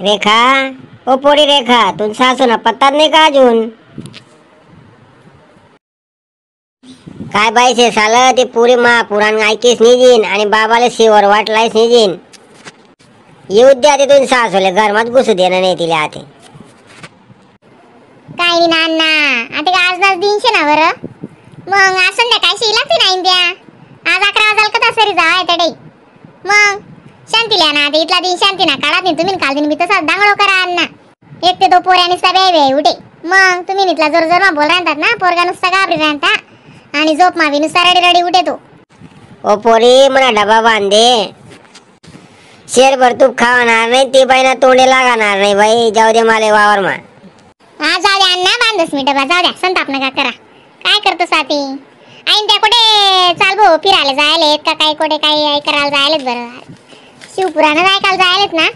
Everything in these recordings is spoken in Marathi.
रेखा, ओ पोरी रेखा, तुझ्या सासूना पत्ता नाही का अजून? काय पाहिजे साल ते पुरी पुराण ऐकीस निजीन आणि बाबाला शिवर वाटलायस निजीन. येऊ द्या ते तुझ्या सासूले घरमात घुसू देणं नाही तिला आते. काय ना अण्णा, आता आज आज दिनशे ना बरं. मग आज संध्याकाळी शिला ती नाही द्या. आज 11 वाजल का तसरी जाय तडे. मग शांतीला ना आता इथला दिन शांती ना काढत नाही तुम्ही काल दिन मी तसा दांगडो करा अण्णा. एक ते दो पोऱ्या नुसता बे उठे. मग तुम्ही नीतला जोर जोर बोल राहतात ना, पोरगा नुसता घाबरी राहता आणि झोप मावी नुसता रडी रडी उठे तो. ओ पोरी मला डबा बांधे. शेरभर तूप खावणार नाही ती बाईना तोंडे लागणार नाही बाई. जाऊ दे मला वावर मा. हा जाऊ द्या अण्णा, बांधस मी डबा. जाऊ द्या संताप नका करा. काय करतो साथी आईन त्या कुठे चाल भाऊ फिरायला जायलेत का काय कुठे काही करायला जायलेत बरं. शिवपुरानं ऐकायला जायलेत ना.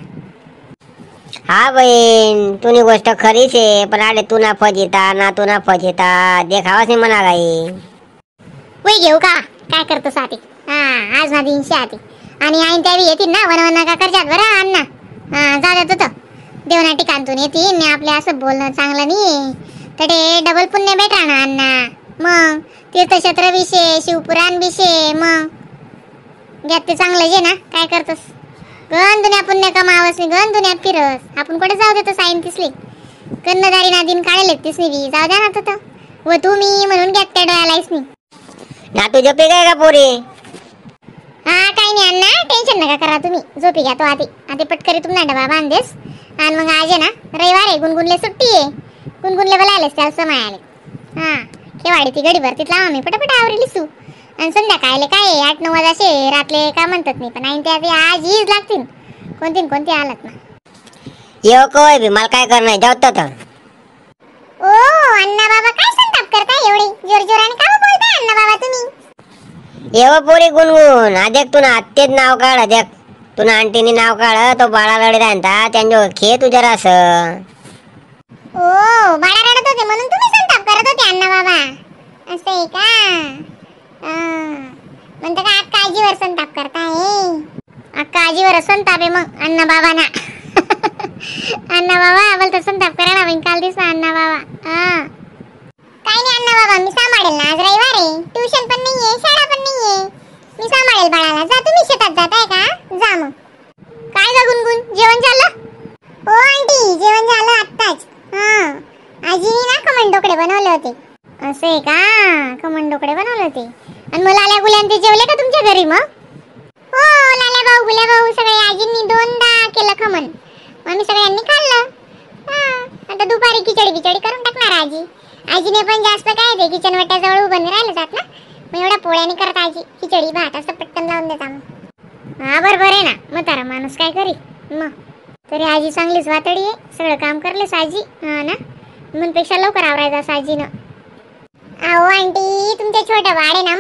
हा बहीण तुनी गोष्ट खरीच आहे, पण आडे तू ना फजिता ना तू ना फजिता देखावाच नाही म्हणा गाई. वय घेऊ का काय करतो साथी. हा आज ना दिनशे आती आणि आईन त्यावी येतील ना वन नका करतात बरं अण्णा. हा जाऊ द्या तर देवना ठिकाणतून येतील ने आपले असं बोलणं चांगलं नाही तडे डबल पुण्य भेटा ना अण्णा. मग तीर्थक्षेत्र विषय शिवपुराण विषय मग घ्यात ते चांगलं जे ना. काय करतोस गण दुन्या पुण्य कमावस नाही, गण दुन्यात फिरस. आपण कुठे जाऊ देतो साईन तिसली कन्नदारी ना दिन काढले तिसरी बी जाऊ द्या ना तर. व तुम्ही म्हणून घ्यात त्या डोळ्यालाच नाही ना. तू झोपी काय का पोरी? हा काही नाही अण्णा, टेन्शन नका करा तुम्ही. झोपी घ्या तो आधी पटकरी तुम्हाला डबा बांधेस. आणि मग आज आहे ना रविवार आहे, गुणगुणले सुट्टी आहे. गुणगुणले बोलायलेस त्याला समय आले. हा केवाडी ती गडी भरतीत लावा मी पटापट आवरेली सू. आणि संध्याकाळले काय 8-9 वाजाशे रातले का म्हणतात नाही, पण आईन त्या आज हीच लागतील कोणती आलात ना. येऊ काय बी मला काय करणार जाऊ तर. ओ अण्णा बाबा काय संताप करताय एवढे जोर जोराने का बोलताय अण्णा बाबा तुम्ही. येव पोरी गुणगुण देख तू ना आत्तेच नाव काढ. देख तू ना आंटीनी नाव काढ. तो बाळा लढे राहता त्यांच्या खे तू जरा असं. ओ बाळा रडत होते म्हणून तुम्ही संताप करत होते अण्णा बाबा असं आहे का. म्हणता का अक्का आजीवर संताप करताय. अक्का आजीवर संताप आहे मग अण्णा बाबा ना. अण्णा बाबा बोलतो संताप करा ना काल दिवसा अण्णा बाबा. हा काही नाही अण्णा बाबा मी सांभाळेल ना. आज रविवार आहे, ट्युशन पण नाहीये शाळा पण नाहीये. मी सांभाळेल बाळाला. जा तुम्ही शेतात जाताय का जा मग. काय ग गुणगुण जेवण झालं? ओ आंटी जेवण झालं आत्ताच. हा आजीने ना खमणडोकडे बनवले होते. असे का खमणडोकडे बनवले होते. आणि मग लाल्या गुल्यान ते जेवले का तुमच्या घरी मग? हो लाल्या भाऊ गुल्या भाऊ सगळे आजींनी 2दा केलं खमण. आम्ही सगळ्यांनी खाल्लं. आता दुपारी खिचडी करून टाकणार आजी. आजीने पण जास्त काय ते किचन वाट्याजवळ उभं राहिलं जात ना, मग एवढ्या पोळ्याने करत आजी खिचडी भात असं पटकन लावून देता मग. हा बरोबर आहे ना, म्हातारा माणूस काय करी मग. तरी आजी चांगलीच वातडी आहे, सगळं काम करलेस आजी. हा ना म्हणपेक्षा लवकर आवरायचं आजीनं. अहो आंटी तुमच्या छोट्या बाळ आहे ना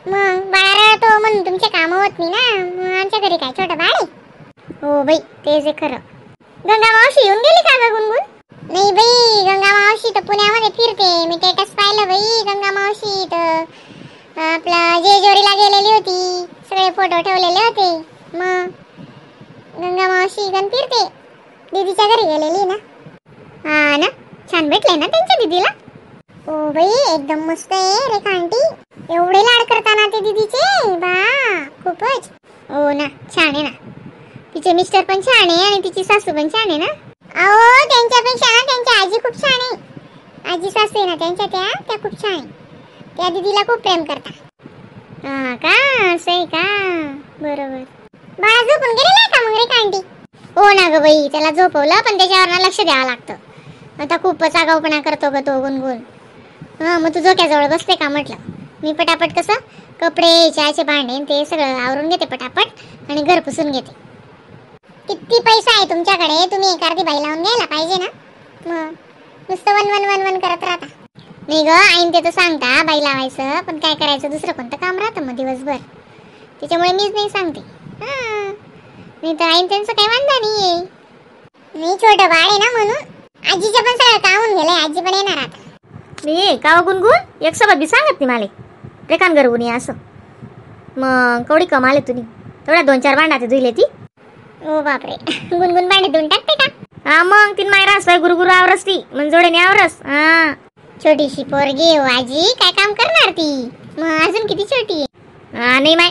मग बाळा रडतो म्हणून तुमचे काम होत नाही ना. मग आमच्या घरी काय छोटं बाळ आहे. हो बाई तेच आहे खरं. गंगा मावशी येऊन गेली का ग गुणगुण? नाही बाई गंगा मावशी तर पुण्यामध्ये फिरते. मी स्टेटस पाहिलं बाई. गंगा मावशी तर आपलं जेजुरीला गेलेली होती, सगळे फोटो ठेवलेले होते. मग गंगा मावशी गण फिरते, दीदीच्या घरी गेलेली ना. हा ना छान भेटले ना त्यांच्या दीदीला. ओ बाई एकदम मस्त आहे रेखा आंटी. एवढे लाड करताना ते दीदीचे बा खूपच. हो ना छान आहे ना. तिचे मिस्टर पण छान आहे आणि तिची सासू पण छान आहे ना. अहो त्यांच्यापेक्षा ना त्यांची आजी खूप छान आहे. आजी सासू आहे ना त्यांच्या त्या खूप छान आहे. त्या दीदीला खूप प्रेम करतात. हा का असं आहे का बरोबर. बाळा झोपून गेलेला का मग रेखा आंटी? हो ना ग बाई त्याला झोपवलं, पण त्याच्यावर ना लक्ष द्यावं लागतं. आता खूपच आगाऊपणा करतो ग तो गुणगुण. हा मग तू झोक्याजवळ बसते का म्हटलं. मी पटापट कसं कपडे चहाचे भांडे ते सगळं आवरून घेते पटापट आणि घर पुसून घेते. किती पैसा आहे तुमच्याकडे, तुम्ही एखादी बाई लावून घ्यायला पाहिजे ना. मग नुसतं वन करत राहता. नाही ग आईन ते तर सांगता बाई लावायचं, पण काय करायचं दुसरं कोणतं काम राहतं मग दिवसभर. त्याच्यामुळे मीच नाही सांगते. नाही तर आईन त्यांचं काही वांधा नाहीये. नाही छोटं बाळ आहे ना म्हणून. आजीचं पण सगळं कामून गेलंय, आजी पण येणार आता. मी का गुणगुण एक सोबत बी सांगत नाही माले रेखान घरगुनी असं. मग कवडी कमाले तुम्ही तेवढ्या 2-4 भांडा ते धुईले ती. ओ बापरे गुणगुण भांडे धुवून टाकते का? हा मग तीन मायरा असवाय गुरुगुरु आवरस ती मग जोडे आवरस. हा छोटीशी पोरगी आहे हो आजी, काय काम करणार ती? मग अजून किती छोटी आहे? हा नाही माय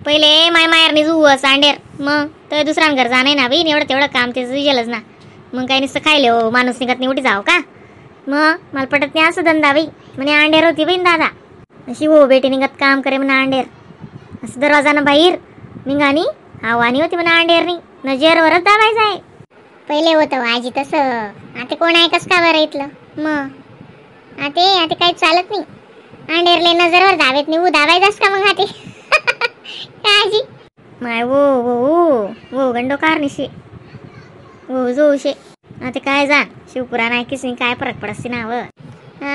पहिले माय मायरने जुवस अंडेर मग तर दुसऱ्या घर जाणे ना बाई एवढं तेवढं काम ते विजेलच ना. मग काही नुसतं खायले हो माणूस निघत नाही उठी जाव का? मग मला पटत नाही असं धंदा बाई. म्हणे अंडेर होती बहीण दादा अशी हो बेटी निघत काम करे म्हणा अंडेर. असं दरवाजानं बाहेर निघानी आव्हानी होती म्हणा अंडेरनी नजरवरच दाबायचं आहे. पहिले होतं हो आजी तसं, आता कोण आहे कस का बरं इथलं? मग आता काही चालत नाही. अंडेरले नजरवर दावेत नाही दाबायचास का मग आते? काय आजी? माय वो वो वो वो गंडो कार निशे वो जो शे आता काय जा शिवपुराण ऐकीस नाही काय फरक पडस ना व.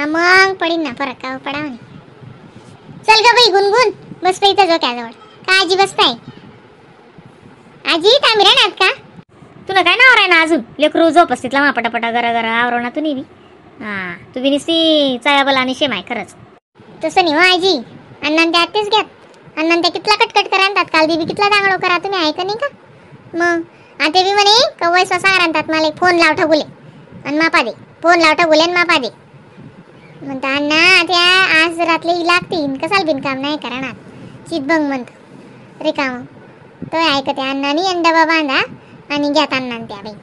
मग पडीन ना फरक का पडा म्हणे. चल ग बाई गुणगुण बस पे इथं झोक्याजवळ. का आजी बसताय? आजी थांबी राहणार का? तुला काय नाव आहे ना अजून लेकरू झोपस तिथला मा पटापटा गरा गरा आवरो ना तू बी. हा तू बी निसती चायाबल आणि शेमाय खरंच. तसं नाही हो आजी, अण्णान त्या आत्तेच घ्यात. अण्णान त्या कितला कटकट करा आणतात काल दिवी कितला दांगडो करा तुम्ही ऐका नाही का? मग आता बी म्हणे कवय स्वसा आणतात मला फोन लाव ठगुले आणि मापा दे फोन लाव ठगुले आणि मापा दे म्हणता अण्णा त्या आज रात्री लागतील कसाल बिनकाम नाही करणार चितबंग म्हणत रिकाम तो ऐकते अण्णानी आणि डबा बांधा आणि घ्यात अण्णान त्या बाई.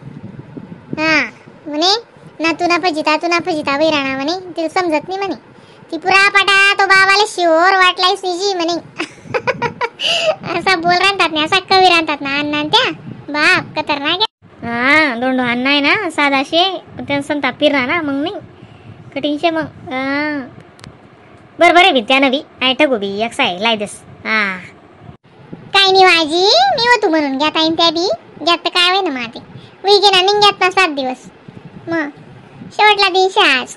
हा म्हणे ना तू ना फजिता बाई राणा म्हणे तिला समजत नाही म्हणे ती पुरा पाटा तो बाबाला शिवर वाटलाय सिजी म्हणे. असा बोल राहतात ना असा कवी राहतात ना अण्णा त्या बाप खतरनाक. हा दोंडो अण्णा आहे ना साधाशे त्या संता फिरणार ना मग नाही कटिंगशे मग. बरं बरे बी त्यानं बी आय ठगू बी एक साय लाय दस. हा काय नाही आजी मी होतो म्हणून घ्यात आहे त्या बी घ्यात तर काय होय ना माते वी ना निघ्यात ना 7 दिवस मग शेवटला दिवशी आज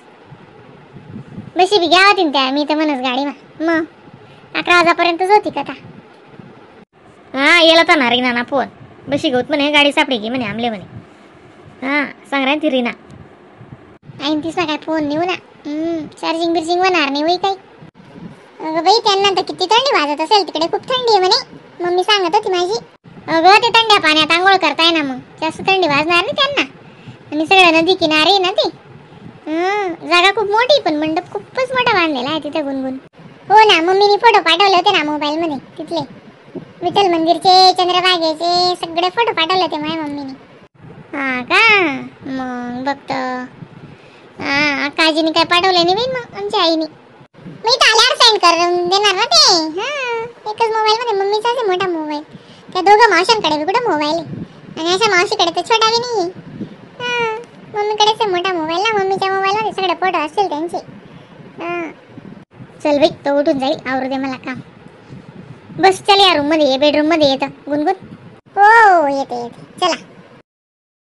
बशी बी घ्या होती त्या मी तर म्हणच गाडी मग 11 वाजापर्यंतच होती कथा. हा येला तर ना रीना ना फोन बशी गौत म्हणे गाडी सापडी की म्हणे आमले म्हणे. हा सांग ती रीना आईन तिचा काय फोन नेऊ ना चार्जिंग बिर्जिंग होणार नाही वय काही. अगं बाई त्यांना तर किती थंडी वाजत असेल तिकडे खूप थंडी आहे म्हणे मम्मी सांगत होती माझी. अगं ते थंड्या पाण्यात आंघोळ करताय ना मग जास्त थंडी वाजणार नाही त्यांना आणि सगळं नदी किनारे ना ते. जागा खूप मोठी पण मंडप खूपच मोठा बांधलेला आहे तिथे गुणगुण. हो ना मम्मीने फोटो पाठवले होते ना मोबाईल मध्ये तिथले विठ्ठल मंदिरचे चंद्रभागेचे सगळे फोटो पाठवले होते माझ्या मम्मीने. हा का मग बघतो. हा काजीने काय पाठवले नाही बाई मग आमच्या आईने. मी आल्यावर सेंड करून देणार ना ते. हा एकच मोबाईल मध्ये मम्मीचाच आहे मोठा मोबाईल. त्या दोघं मावशांकडे बी कुठं मोबाईल आहे आणि अशा मावशीकडे तर छोटा बी नाही. हा मम्मीकडेच मोठा मोबाईल ना मम्मीच्या मोबाईल मध्ये सगळे फोटो असतील त्यांचे. हा चल बाई तो उठून जाईल आवरू दे मला काम. बस चल या रूम मध्ये बेडरूम मध्ये येतं गुणगुण. हो येते चला.